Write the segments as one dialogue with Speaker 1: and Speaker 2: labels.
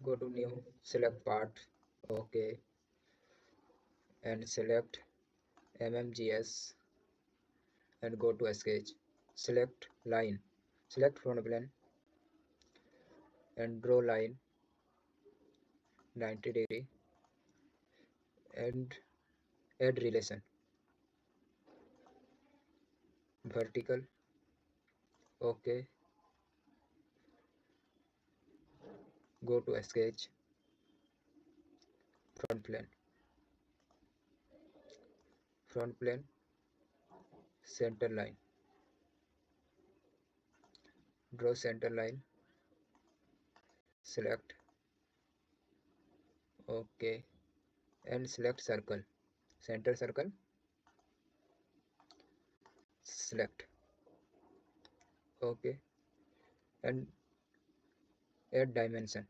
Speaker 1: Go to new, select part, okay, and select mmgs and go to sketch. Select line, select front plane and draw line 90 degree and add relation vertical, okay. Go to sketch, front plane, center line, draw center line, select, okay, and select circle, center circle, select, okay, and add dimension,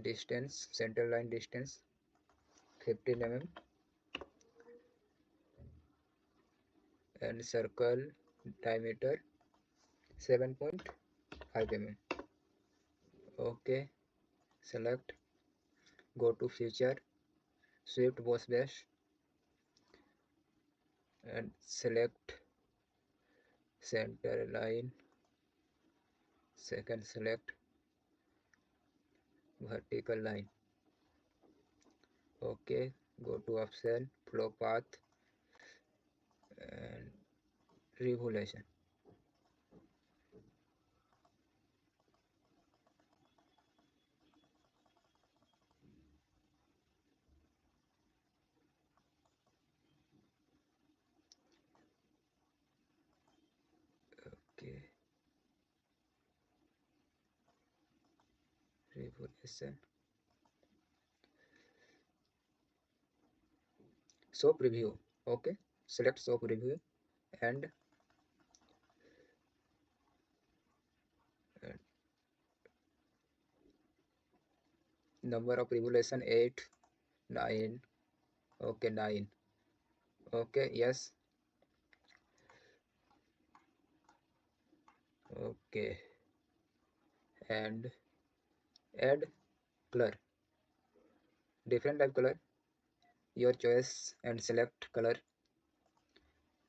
Speaker 1: distance, center line distance 15 mm and circle diameter 7.5 mm, okay. Select, go to feature, swift boss base and select center line, second select vertical line, okay. Go to option, flow path and revolution, okay, revolution, show preview, okay. Select show preview and number of revolution 8, 9, okay, 9, okay, yes, okay, and add color, different type color, your choice, and select color,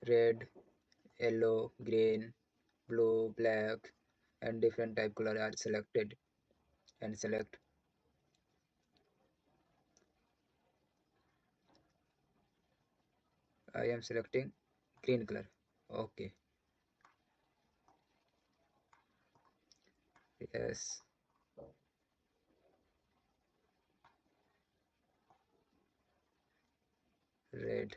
Speaker 1: red, yellow, green, blue, black, and different type color are selected and select, I am selecting green color, okay, yes, red,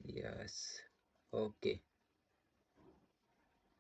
Speaker 1: yes, okay.